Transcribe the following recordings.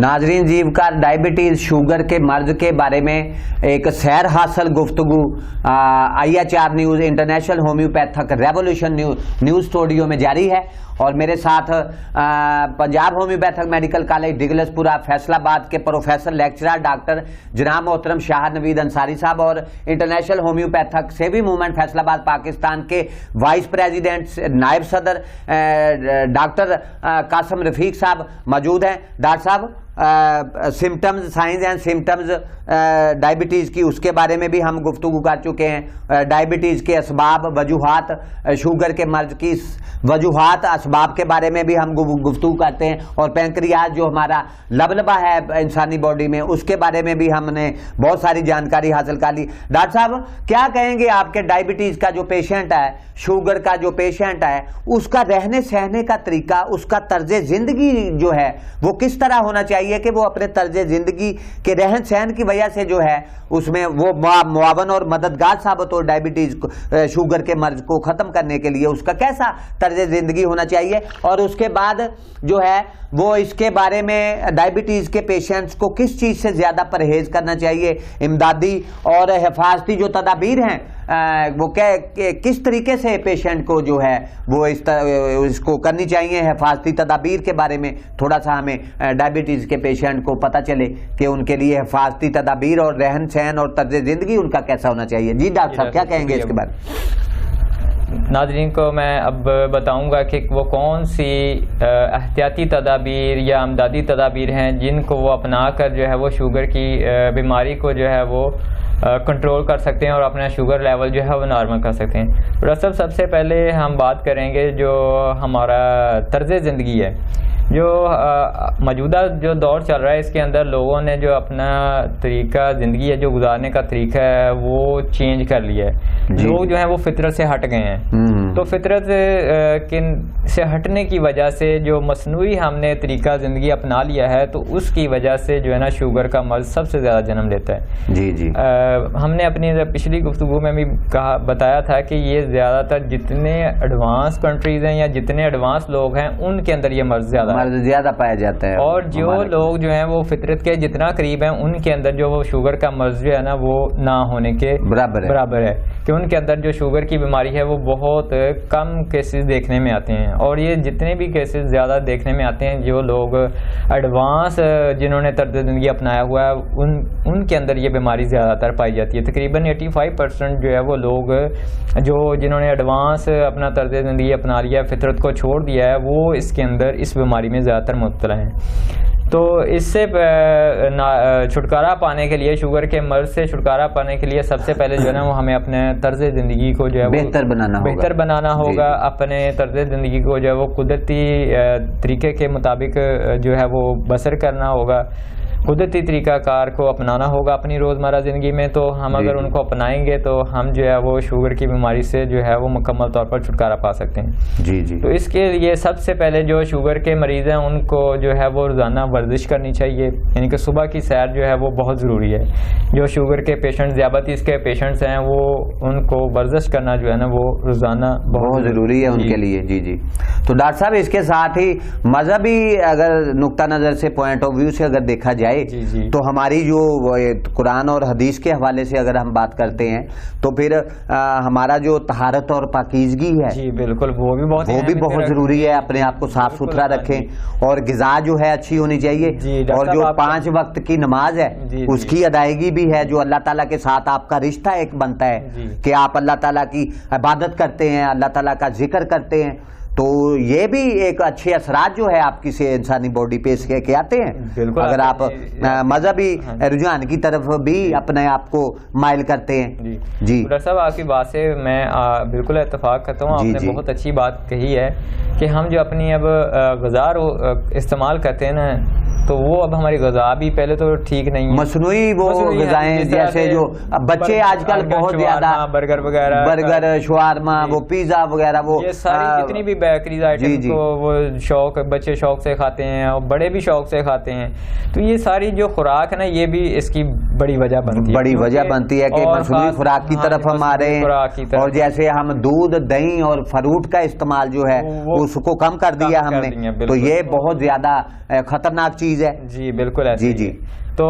ناظرین، زیوکار diabetes sugar کے مرض کے بارے میں ایک سیر حاصل گفتگو IHR news international homeopathic revolution news studio میں جاری ہے، اور میرے ساتھ Punjab homeopathic medical college Douglas پورہ فیصل آباد کے پروفیسر لیکچرر ڈاکٹر جناب محترم شاہ نوید انصاری صاحب اور international homeopathic savvy movement Faisal آباد پاکستان کے وائس پریزیڈنٹ نائب صدر ڈاکٹر قاسم رفیق صاحب موجود ہیں۔ ڈاکٹر صاحب، symptoms, signs and symptoms diabetes کی، اس کے بارے میں بھی ہم گفتگو کر چکے ہیں۔ ڈائبٹیز کے اسباب، وجوہات، شوگر کے مرض کی وجوہات، اسباب کے بارے میں بھی ہم گفتگو کرتے ہیں، اور پینکریاس جو ہمارا لبلبا ہے انسانی باڈی میں، اس کے بارے میں بھی ہم نے بہت ساری جانکاری حاصل کر لی۔ ڈاکٹر صاحب، کیا کہیں گے آپ کے ڈائبٹیز کا جو پیشنٹ ہے، شوگر کا جو پیشنٹ ہے، اس کا رہنے سہنے کا طریقہ، اس کا طرز زندگی جو ہے وہ کس طرح ہونا چاہیے کہ وہ اپنے طرز زندگی کے رہن سہن کی وجہ سے جو ہے اس میں وہ معاون اور مددگار ثابت ہو ڈائبٹیز شوگر کے مرض کو ختم کرنے کے لیے؟ اس کا کیسا طرز زندگی ہونا چاہیے، اور اس کے بعد جو ہے وہ اس کے بارے میں ڈائبٹیز کے پیشنٹس کو کس چیز سے زیادہ پرہیز کرنا چاہیے؟ امدادی اور حفاظتی جو تدابیر ہیں وہ کس طریقے سے پیشنٹ کو جو ہے وہ اس کو کرنی چاہیے؟ حفاظتی تدابیر کے بارے میں تھوڑا سا ہمیں ڈائبٹیز کے پیشنٹ کو پتہ چلے کہ ان کے لیے حفاظتی تدابیر اور رہن سہن اور طرز زندگی ان کا کیسا ہونا چاہیے۔ جی ڈاکٹر صاحب، کیا کہیں گے اس کے بارے میں؟ ناظرین کو میں اب بتاؤں گا کہ وہ کون سی احتیاطی تدابیر یا امدادی تدابیر ہیں جن کو وہ اپنا کر جو ہے وہ شوگر کی بیماری کو جو ہے وہ کنٹرول کر سکتے ہیں اور اپنا شوگر لیول جو ہے وہ نارمل کر سکتے ہیں۔ دراصل سب سے پہلے ہم بات کریں گے جو ہمارا طرز زندگی ہے، جو موجودہ جو دور چل رہا ہے اس کے اندر لوگوں نے جو اپنا طریقہ زندگی ہے، جو گزارنے کا طریقہ ہے وہ چینج کر لیا ہے۔ لوگ جو ہیں وہ فطرت سے ہٹ گئے ہیں، تو فطرت سے ہٹنے کی وجہ سے جو مصنوعی ہم نے طریقہ زندگی اپنا لیا ہے، تو اس کی وجہ سے جو ہے نا شوگر کا مرض سب سے زیادہ جنم لیتا ہے۔ جی جی، ہم نے اپنی پچھلی گفتگو میں بھی بتایا تھا کہ یہ زیادہ تر جتنے ایڈوانس کنٹریز ہیں یا جتنے ایڈوانس لوگ ہیں ان کے اندر یہ مرض زیادہ پایا جاتا ہے، اور جو لوگ جو ہیں وہ فطرت کے جتنا قریب ہیں ان کے اندر جو وہ شوگر کا مرض جو ہے نا وہ نہ ہونے کے برابر ہے، کہ ان کے اندر جو شوگر کی بیماری ہے وہ بہت کم کیسز دیکھنے میں آتے ہیں، اور یہ جتنے بھی کیسز زیادہ دیکھنے میں آتے ہیں جو لوگ ایڈوانس جنہوں نے طرز زندگی اپنایا ہوا ہے ان کے اندر یہ بیماری زیادہ تر پائی جاتی ہے۔ تقریباً 85% جو ہے وہ لوگ جنہوں نے ایڈوانس اپنا طرز زندگی اپنا لیا، فطرت کو چھوڑ دیا ہے، وہ اس کے اندر اس بیماری میں زیادہ تر مبتلا ہیں۔ تو اس سے چھٹکارا پانے کے لیے، شوگر کے مرض سے چھٹکارا پانے کے لیے سب سے پہلے جو ہے نا وہ ہمیں اپنے طرز زندگی کو جو ہے بہتر بنانا ہوگا۔ اپنے طرز زندگی کو جو ہے وہ قدرتی طریقے کے مطابق جو ہے وہ بسر کرنا ہوگا، قدرتی طریقہ کار کو اپنانا ہوگا اپنی روزمرہ زندگی میں۔ تو ہم اگر ان کو اپنائیں گے تو ہم جو ہے وہ شوگر کی بیماری سے جو ہے وہ مکمل طور پر چھٹکارا پا سکتے ہیں۔ جی جی، تو اس کے لیے سب سے پہلے جو شوگر کے مریض ہیں ان کو جو ہے وہ روزانہ ورزش کرنی چاہیے، یعنی کہ صبح کی سیر جو ہے وہ بہت ضروری ہے۔ جو شوگر کے پیشنٹ، ذیابیطس کے پیشنٹس ہیں، وہ ان کو ورزش کرنا جو ہے نا وہ روزانہ بہت ضروری ہے ان کے لیے۔ جی جی، تو ڈاکٹر صاحب اس کے ساتھ ہی مذہبی اگر نقطہ نظر سے، پوائنٹ آف ویو سے اگر دیکھا جائے تو ہماری جو قرآن اور حدیث کے حوالے سے اگر ہم بات کرتے ہیں تو پھر ہمارا جو طہارت اور پاکیزگی ہے، جی بالکل، وہ بھی بہت ضروری ہے۔ اپنے آپ کو صاف ستھرا رکھیں، اور غذا جو ہے اچھی ہونی چاہیے، اور جو 5 وقت کی نماز ہے اس کی ادائیگی بھی ہے، جو اللہ تعالیٰ کے ساتھ آپ کا رشتہ ایک بنتا ہے کہ آپ اللہ تعالیٰ کی عبادت کرتے ہیں، اللہ تعالیٰ کا ذکر کرتے ہیں، تو یہ بھی ایک اچھے اثرات جو ہے آپ کی سے انسانی باڈی پہ اس کے آتے ہیں اگر آپ مذہبی رجحان کی طرف بھی اپنے آپ کو مائل کرتے ہیں۔ جی ڈاکٹر صاحب، آپ کی بات سے میں بالکل اتفاق کرتا ہوں، آپ نے بہت اچھی بات کہی ہے کہ ہم جو اپنی اب غذا استعمال کرتے ہیں نا، تو وہ اب ہماری غذا بھی پہلے تو ٹھیک نہیں ہے، مصنوعی وہ غذائیں، جیسے جو بچے آج کل بہت زیادہ برگر وغیرہ، برگر، شوارما، وہ پیزا وغیرہ، وہ ساری جتنی بھی بیکریز آئٹم کو وہ بچے شوق سے کھاتے ہیں اور بڑے بھی شوق سے کھاتے ہیں، تو یہ ساری جو خوراک ہے نا یہ بھی اس کی بڑی وجہ بنتی ہے کہ مصنوعی خوراک کی طرف ہم آ رہے ہیں، اور جیسے ہم دودھ، دہی اور فروٹ کا استعمال جو ہے اس کو کم کر دیا ہم نے، تو یہ بہت زیادہ خطرناک چیز چیز ہے. جی بالکل ایسے جی. تو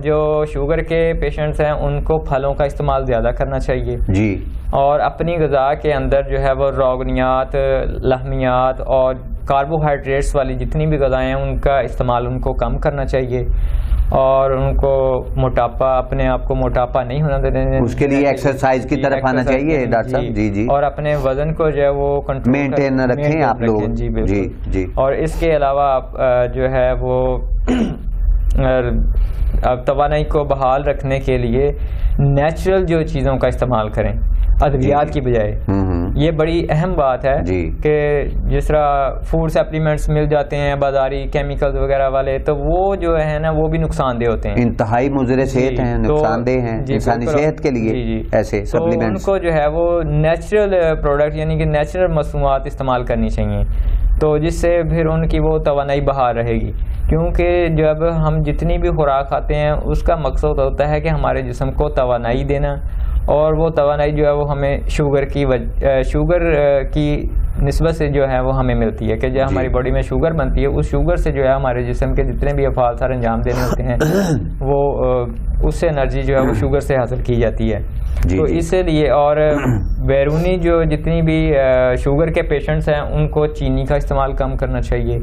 جو شوگر کے پیشنٹس ہیں ان کو پھلوں کا استعمال زیادہ کرنا چاہیے جی, اور اپنی غذا کے اندر جو ہے وہ روغنیات, لحمیات اور کاربوہائیڈریٹس والی جتنی بھی غذائیں ہیں ان کا استعمال ان کو کم کرنا چاہیے, اور ان کو موٹاپا, اپنے آپ کو موٹاپا نہیں ہونا دینا, اس کے لیے ایکسرسائز کی طرف آنا چاہیے ڈاکٹر صاحب. جی جی, اور اپنے وزن کو جو ہے وہ کنٹرول مینٹین رکھیں آپ لوگ. جی بالکل. جی جی, اور اس کے علاوہ آپ جو ہے وہ توانائی کو بحال رکھنے کے لیے نیچرل جو چیزوں کا استعمال کریں ادویات کی بجائے. یہ بڑی اہم بات ہے کہ جس طرح فوڈ سپلیمنٹس مل جاتے ہیں بازاری کیمیکلز وغیرہ والے, تو وہ جو ہے نا وہ بھی نقصان دہ ہوتے ہیں, انتہائی مضر صحت ہیں, نقصان دہ ہیں انسانی صحت کے لیے. ایسے سپلیمنٹس ان کو جو ہے وہ نیچرل پروڈکٹ یعنی کہ نیچرل مصنوعات استعمال کرنی چاہیے, تو جس سے پھر ان کی وہ توانائی بحال رہے گی. کیونکہ جب ہم جتنی بھی خوراک کھاتے ہیں اس کا مقصد ہوتا ہے کہ ہمارے جسم کو توانائی دینا, اور وہ توانائی جو ہے وہ ہمیں شوگر کی نسبت سے جو ہے وہ ہمیں ملتی ہے کہ جو ہماری باڈی میں شوگر بنتی ہے, اس شوگر سے جو ہے ہمارے جسم کے جتنے بھی افعال سر انجام دینے ہوتے ہیں وہ اس سے انرجی جو ہے وہ شوگر سے حاصل کی جاتی ہے. تو اسی لیے اور بیرونی جو جتنی بھی شوگر کے پیشنٹس ہیں ان کو چینی کا استعمال کم کرنا چاہیے,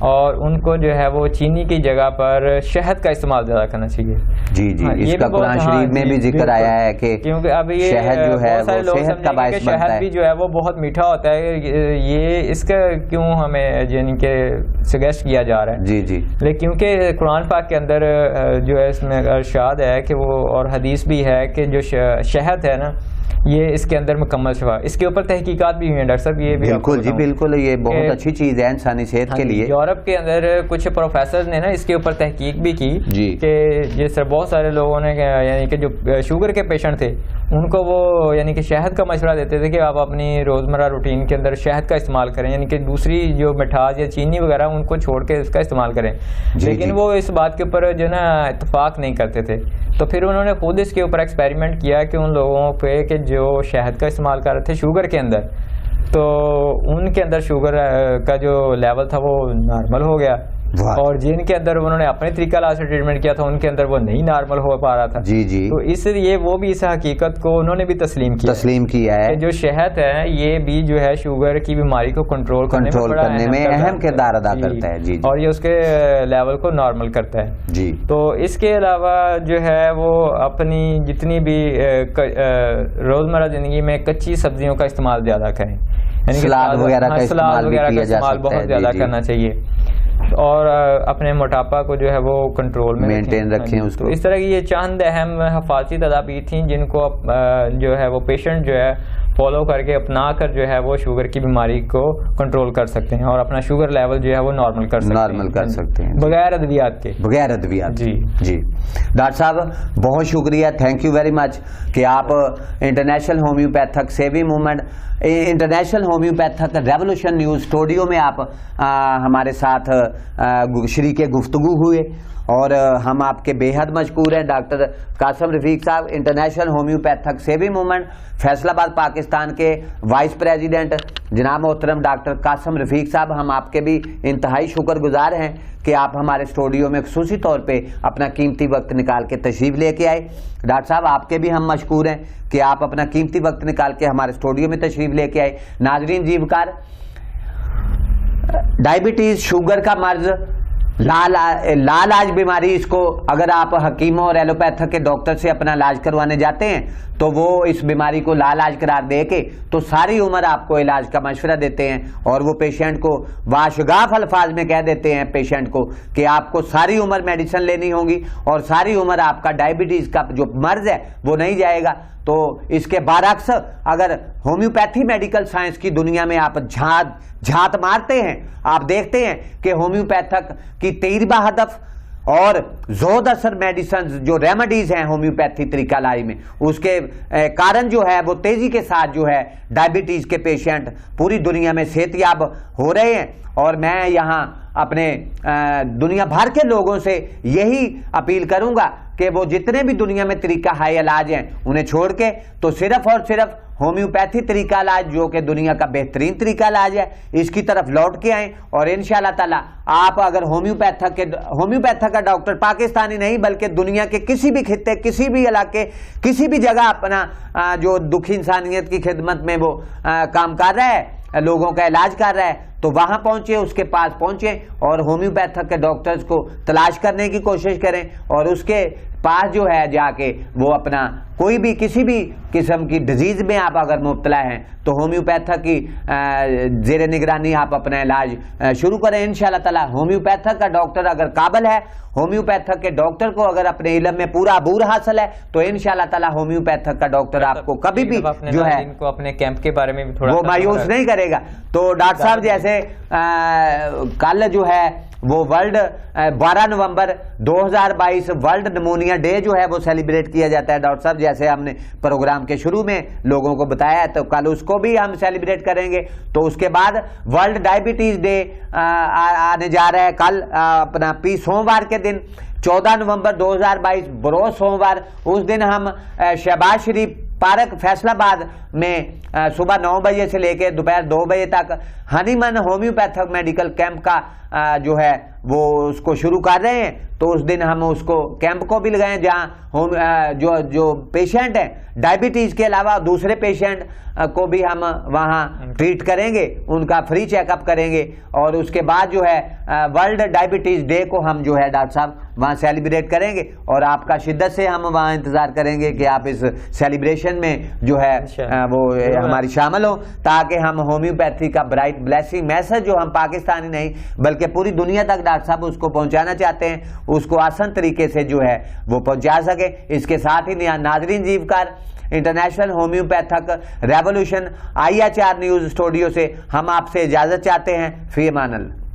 اور ان کو جو ہے وہ چینی کی جگہ پر شہد کا استعمال زیادہ کرنا چاہیے. جی جی, اس کا قرآن شریف میں بھی ذکر آیا ہے کہ کیونکہ اب یہ شہد جو ہے بہت سارے لوگ سمجھیں کہ شہد بھی جو ہے وہ بہت میٹھا ہوتا ہے, یہ اس کا کیوں ہمیں یعنی کہ سجیسٹ کیا جا رہا ہے. جی جی, لیکن کیونکہ قرآن پاک کے اندر جو ہے اس میں ارشاد ہے کہ وہ, اور حدیث بھی ہے کہ جو شہد ہے نا یہ اس کے اندر مکمل شفا, اس کے اوپر تحقیقات بھی ہوئی ہیں ڈاکٹر صاحب. یہ بھی بالکل جی بالکل, یہ بہت اچھی چیز ہے انسانی صحت کے لیے. یورپ کے اندر کچھ پروفیسرز نے نا اس کے اوپر تحقیق بھی کی کہ جس طرح بہت سارے لوگوں نے یعنی کہ جو شوگر کے پیشنٹ تھے ان کو وہ یعنی کہ شہد کا مشورہ دیتے تھے کہ آپ اپنی روزمرہ روٹین کے اندر شہد کا استعمال کریں, یعنی کہ دوسری جو مٹھاس یا چینی وغیرہ ان کو چھوڑ کے اس کا استعمال کریں. لیکن وہ اس بات کے اوپر جو نا اتفاق نہیں کرتے تھے, تو پھر انہوں نے خود اس کے اوپر ایکسپیریمنٹ کیا کہ ان لوگوں پہ کہ جو شہد کا استعمال کر رہے تھے شوگر کے اندر, تو ان کے اندر شوگر کا جو لیول تھا وہ نارمل ہو گیا, اور جن کے اندر انہوں نے اپنے طریقہ سے ٹریٹمنٹ کیا تھا ان کے اندر وہ نہیں نارمل ہو پا رہا تھا. جی جی, تو اس لیے وہ بھی اس حقیقت کو انہوں نے بھی تسلیم کیا ہے کہ جو شہد ہے یہ بھی جو ہے شوگر کی بیماری کو کنٹرول کرنے میں اہم کردار ادا کرتا ہے. جی, اور یہ اس کے لیول کو نارمل کرتا ہے. جی, تو اس کے علاوہ جو ہے وہ اپنی جتنی بھی روزمرہ زندگی میں کچی سبزیوں کا استعمال زیادہ کریں, یعنی سلاد وغیرہ کا استعمال بہت زیادہ کرنا چاہیے, اور اپنے موٹاپا کو جو ہے وہ کنٹرول میں مینٹین رکھیں اس کو. اس طرح کی یہ چند اہم حفاظتی تدابیر تھیں جن کو جو ہے وہ پیشنٹ جو ہے فالو کر کے اپنا کر جو ہے وہ شوگر کی بیماری کو کنٹرول کر سکتے ہیں, اور اپنا شوگر لیول جو ہے وہ نارمل کر سکتے ہیں بغیر ادویات. جی جی, ڈاکٹر صاحب بہت شکریہ, تھینک یو ویری مچ کہ آپ international homeopathic saving movement, international homeopathic revolution news studio میں آپ ہمارے ساتھ شریک گفتگو ہوئے, اور ہم آپ کے بے حد مشکور ہیں. ڈاکٹر قاسم رفیق صاحب international homeopathic saving movement Faisal آباد پاکستان کے وائس پریزیڈنٹ جناب محترم ڈاکٹر قاسم رفیق صاحب, ہم آپ کے بھی انتہائی شکر گزار ہیں کہ آپ ہمارے اسٹوڈیو میں خصوصی طور پہ اپنا قیمتی وقت نکال کے تشریف لے کے آئے. ڈاکٹر صاحب آپ کے بھی ہم مشکور ہیں کہ آپ اپنا قیمتی وقت نکال کے ہمارے اسٹوڈیو میں تشریف لے کے آئے. ناظرین جی بکار, ڈائبٹیز شوگر کا مرض لاعلاج بیماری, اس کو اگر آپ حکیموں اور ایلوپیتھک کے ڈاکٹر سے اپنا علاج کروانے جاتے ہیں تو وہ اس بیماری کو لاعلاج قرار دے کے تو ساری عمر آپ کو علاج کا مشورہ دیتے ہیں, اور وہ پیشنٹ کو باشگاف الفاظ میں کہہ دیتے ہیں پیشنٹ کو کہ آپ کو ساری عمر میڈیسن لینی ہوگی اور ساری عمر آپ کا ڈائبٹیز کا جو مرض ہے وہ نہیں جائے گا. تو اس کے برعکس اگر ہومیوپیتھی میڈیکل سائنس کی دنیا میں آپ جھات مارتے ہیں, آپ دیکھتے ہیں کہ ہومیوپیتھک کی تجربہ ہدف اور زود اثر میڈیسنز جو ریمیڈیز ہیں ہومیوپیتھی طریقہ لائی میں, اس کے کارن جو ہے وہ تیزی کے ساتھ جو ہے ڈائبٹیز کے پیشنٹ پوری دنیا میں صحت یاب ہو رہے ہیں. اور میں یہاں اپنے دنیا بھر کے لوگوں سے یہی اپیل کروں گا کہ وہ جتنے بھی دنیا میں طریقہ ہائے علاج ہیں انہیں چھوڑ کے تو صرف اور صرف ہومیوپیتھی طریقہ علاج جو کہ دنیا کا بہترین طریقہ علاج ہے اس کی طرف لوٹ کے آئیں. اور انشاءاللہ تعالی آپ اگر ہومیوپیتھک کا ڈاکٹر پاکستانی نہیں بلکہ دنیا کے کسی بھی خطے, کسی بھی علاقے, کسی بھی جگہ اپنا جو دکھی انسانیت کی خدمت میں وہ کام کر رہا ہے, لوگوں کا علاج کر رہا ہے, تو وہاں پہنچے, اس کے پاس پہنچے اور ہومیوپیتھک کے ڈاکٹرز کو تلاش کرنے کی کوشش کریں اور اس کے پاس جو ہے جا کے وہ اپنا کوئی بھی کسی بھی قسم کی ڈیزیز میں آپ اگر مبتلا ہیں تو ہومیوپیتھک کی زیر نگرانی آپ اپنا علاج شروع کریں. انشاءاللہ تعالی ہومیوپیتھک کا ڈاکٹر اگر قابل ہے, ہومیوپیتھک کے ڈاکٹر کو اگر اپنے علم میں پورا عبور حاصل ہے تو انشاءاللہ تعالی ہومیوپیتھک کا ڈاکٹر آپ کو کبھی بھی جو ہے ان کو اپنے کیمپ کے بارے میں بھی تھوڑا وہ مایوس نہیں کرے گا. تو ڈاکٹر صاحب جیسے کل جو ہے وہ ورلڈ 12 نومبر 2022 ورلڈ نمونیا ڈے جو ہے وہ سیلیبریٹ کیا جاتا ہے. ڈاکٹر صاحب جیسے ہم نے پروگرام کے شروع میں لوگوں کو بتایا ہے تو کل اس کو بھی ہم سیلیبریٹ کریں گے. تو اس کے بعد ورلڈ ڈائبٹیز ڈے آنے جا رہا ہے کل اپنا سوموار کے دن 14 نومبر 2022 بروز سوموار. اس دن ہم شہباز شریف پارک فیصل آباد میں صبح 9 بجے سے لے کے دوپہر 2 بجے تک ہنی من ہومیوپیتھک میڈیکل کیمپ کا جو ہے وہ اس کو شروع کر رہے ہیں. تو اس دن ہم اس کو کیمپ کو بھی لگائیں جہاں جو پیشنٹ ہیں ڈائبٹیز کے علاوہ دوسرے پیشنٹ کو بھی ہم وہاں ٹریٹ کریں گے, ان کا فری چیک اپ کریں گے. اور اس کے بعد جو ہے ورلڈ ڈائبٹیز ڈے کو ہم جو ہے ڈاکٹر صاحب وہاں سیلیبریٹ کریں گے اور آپ کا شدت سے ہم وہاں انتظار کریں گے کہ آپ اس سیلیبریشن میں جو ہے وہ ہماری شامل ہوں تاکہ ہم ہومیوپیتھی کا برائٹ بلیسنگ میسج جو ہم پاکستانی نہیں بلکہ پوری دنیا تک ڈاکٹر صاحب اس کو پہنچانا چاہتے ہیں اس کو آسان طریقے سے جو ہے وہ پہنچا سکے. اس کے ساتھ ہی ناظرین جیوکار international homeopathic revolution IHR news studio سے ہم آپ سے اجازت چاہتے ہیں. فی امان اللہ.